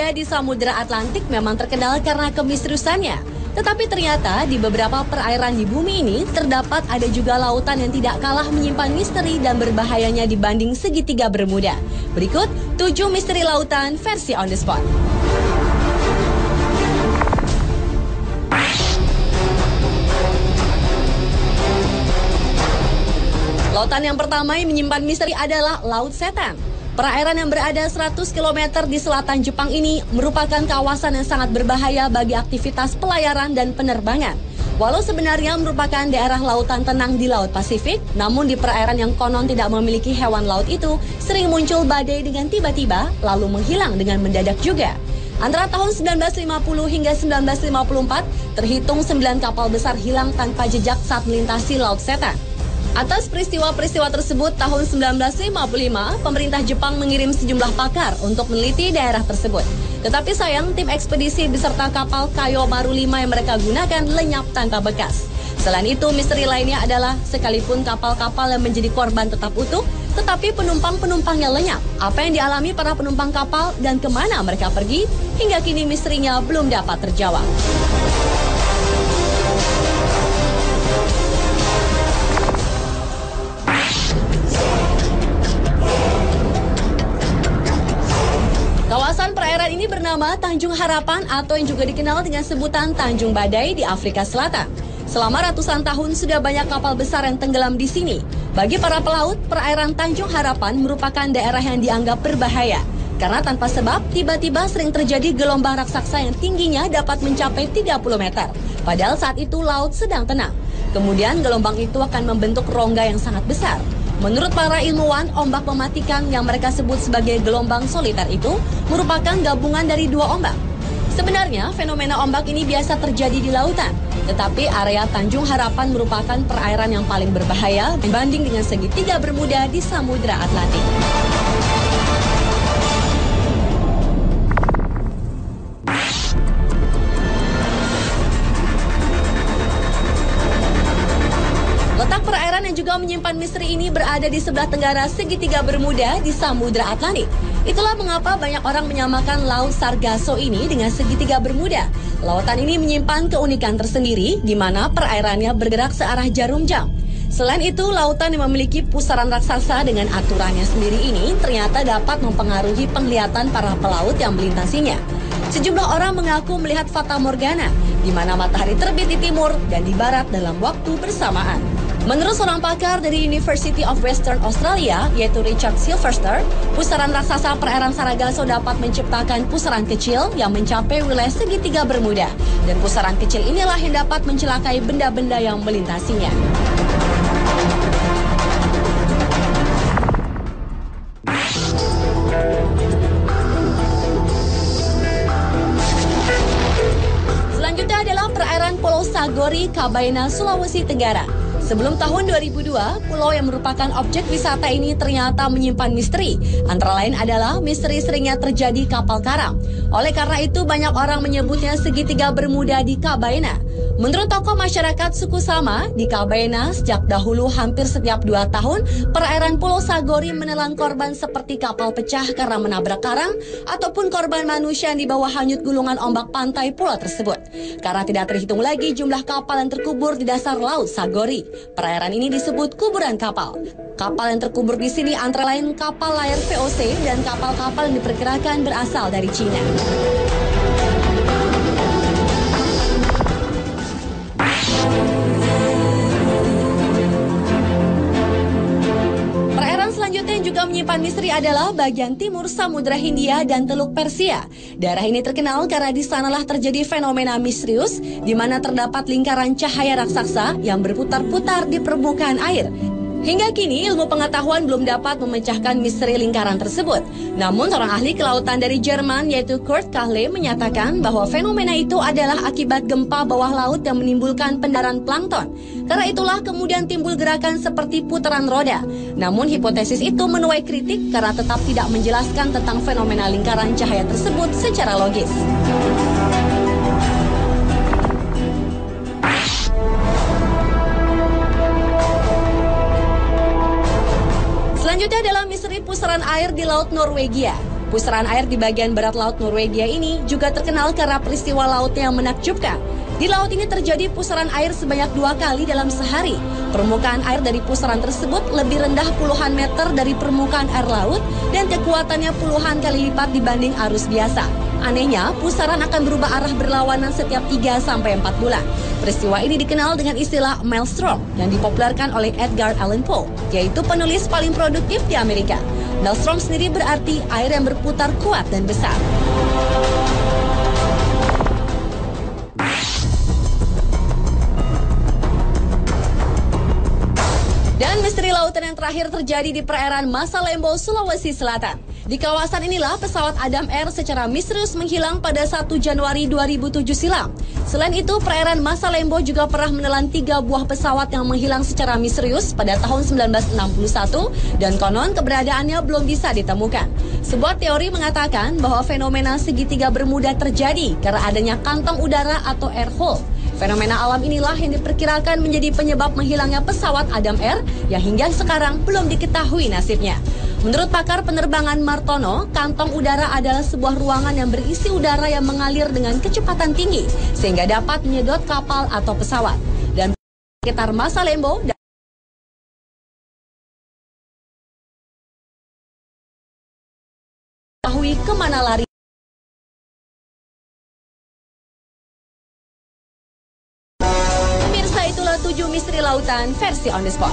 bermuda di Samudra Atlantik memang terkenal karena kemisteriusannya. Tetapi ternyata di beberapa perairan di bumi ini terdapat ada juga lautan yang tidak kalah menyimpan misteri dan berbahayanya dibanding segitiga Bermuda. Berikut 7 misteri lautan versi on the spot. Lautan yang pertama yang menyimpan misteri adalah Laut Setan. Perairan yang berada 100 km di selatan Jepang ini merupakan kawasan yang sangat berbahaya bagi aktivitas pelayaran dan penerbangan. Walau sebenarnya merupakan daerah lautan tenang di Laut Pasifik, namun di perairan yang konon tidak memiliki hewan laut itu sering muncul badai dengan tiba-tiba lalu menghilang dengan mendadak juga. Antara tahun 1950 hingga 1954, terhitung 9 kapal besar hilang tanpa jejak saat melintasi Laut Setan. Atas peristiwa-peristiwa tersebut, tahun 1955, pemerintah Jepang mengirim sejumlah pakar untuk meneliti daerah tersebut. Tetapi sayang, tim ekspedisi beserta kapal Kayo Maru 5 yang mereka gunakan lenyap tanpa bekas. Selain itu, misteri lainnya adalah sekalipun kapal-kapal yang menjadi korban tetap utuh, tetapi penumpang-penumpangnya lenyap. Apa yang dialami para penumpang kapal dan kemana mereka pergi, hingga kini misterinya belum dapat terjawab. Kawasan perairan ini bernama Tanjung Harapan atau yang juga dikenal dengan sebutan Tanjung Badai di Afrika Selatan. Selama ratusan tahun sudah banyak kapal besar yang tenggelam di sini. Bagi para pelaut, perairan Tanjung Harapan merupakan daerah yang dianggap berbahaya. Karena tanpa sebab, tiba-tiba sering terjadi gelombang raksasa yang tingginya dapat mencapai 30 meter. Padahal saat itu laut sedang tenang. Kemudian gelombang itu akan membentuk rongga yang sangat besar. Menurut para ilmuwan, ombak mematikan yang mereka sebut sebagai gelombang soliter itu merupakan gabungan dari 2 ombak. Sebenarnya, fenomena ombak ini biasa terjadi di lautan. Tetapi area Tanjung Harapan merupakan perairan yang paling berbahaya dibanding dengan segitiga Bermuda di Samudra Atlantik. Letak perairan yang juga menyimpan misteri ini berada di sebelah tenggara segitiga Bermuda di Samudra Atlantik. Itulah mengapa banyak orang menyamakan Laut Sargasso ini dengan segitiga Bermuda. Lautan ini menyimpan keunikan tersendiri di mana perairannya bergerak searah jarum jam. Selain itu, lautan yang memiliki pusaran raksasa dengan aturannya sendiri ini ternyata dapat mempengaruhi penglihatan para pelaut yang melintasinya. Sejumlah orang mengaku melihat fata morgana, di mana matahari terbit di timur dan di barat dalam waktu bersamaan. Menurut seorang pakar dari University of Western Australia, yaitu Richard Silverster, pusaran raksasa perairan Sargasso dapat menciptakan pusaran kecil yang mencapai wilayah segitiga Bermuda. Dan pusaran kecil inilah yang dapat mencelakai benda-benda yang melintasinya. Selanjutnya adalah perairan Pulau Sagori, Kabaena, Sulawesi Tenggara. Sebelum tahun 2002, pulau yang merupakan objek wisata ini ternyata menyimpan misteri. Antara lain adalah misteri seringnya terjadi kapal karam. Oleh karena itu, banyak orang menyebutnya segitiga Bermuda di Kabaena. Menurut tokoh masyarakat suku Sama, di Kabaena sejak dahulu hampir setiap 2 tahun, perairan Pulau Sagori menelan korban seperti kapal pecah karena menabrak karang, ataupun korban manusia yang dibawa hanyut gulungan ombak pantai pulau tersebut. Karena tidak terhitung lagi jumlah kapal yang terkubur di dasar Laut Sagori. Perairan ini disebut kuburan kapal. Kapal yang terkubur di sini antara lain kapal layar VOC dan kapal-kapal yang diperkirakan berasal dari Cina. Perairan selanjutnya yang juga menyimpan misteri adalah bagian timur Samudra Hindia dan Teluk Persia. Daerah ini terkenal karena di sanalah terjadi fenomena misterius di mana terdapat lingkaran cahaya raksasa yang berputar-putar di permukaan air. Hingga kini ilmu pengetahuan belum dapat memecahkan misteri lingkaran tersebut. Namun seorang ahli kelautan dari Jerman yaitu Kurt Kahle menyatakan bahwa fenomena itu adalah akibat gempa bawah laut yang menimbulkan pendaran plankton. Karena itulah kemudian timbul gerakan seperti putaran roda. Namun hipotesis itu menuai kritik karena tetap tidak menjelaskan tentang fenomena lingkaran cahaya tersebut secara logis. Selanjutnya adalah misteri pusaran air di Laut Norwegia. Pusaran air di bagian barat laut Norwegia ini juga terkenal karena peristiwa lautnya yang menakjubkan. Di laut ini terjadi pusaran air sebanyak 2 kali dalam sehari. Permukaan air dari pusaran tersebut lebih rendah puluhan meter dari permukaan air laut dan kekuatannya puluhan kali lipat dibanding arus biasa. Anehnya, pusaran akan berubah arah berlawanan setiap 3-4 bulan. Peristiwa ini dikenal dengan istilah maelstrom yang dipopulerkan oleh Edgar Allan Poe, yaitu penulis paling produktif di Amerika. Maelstrom sendiri berarti air yang berputar kuat dan besar. Dan misteri lautan yang terakhir terjadi di perairan Masalembo, Sulawesi Selatan. Di kawasan inilah pesawat Adam Air secara misterius menghilang pada 1 Januari 2007 silam. Selain itu, perairan Masalembo juga pernah menelan 3 buah pesawat yang menghilang secara misterius pada tahun 1961 dan konon keberadaannya belum bisa ditemukan. Sebuah teori mengatakan bahwa fenomena segitiga Bermuda terjadi karena adanya kantong udara atau air hole. Fenomena alam inilah yang diperkirakan menjadi penyebab menghilangnya pesawat Adam Air yang hingga sekarang belum diketahui nasibnya. Menurut pakar penerbangan Martono, kantong udara adalah sebuah ruangan yang berisi udara yang mengalir dengan kecepatan tinggi sehingga dapat menyedot kapal atau pesawat. Dan sekitar Masalembo diketahui kemana lari. Pemirsa, itulah 7 misteri lautan versi On The Spot.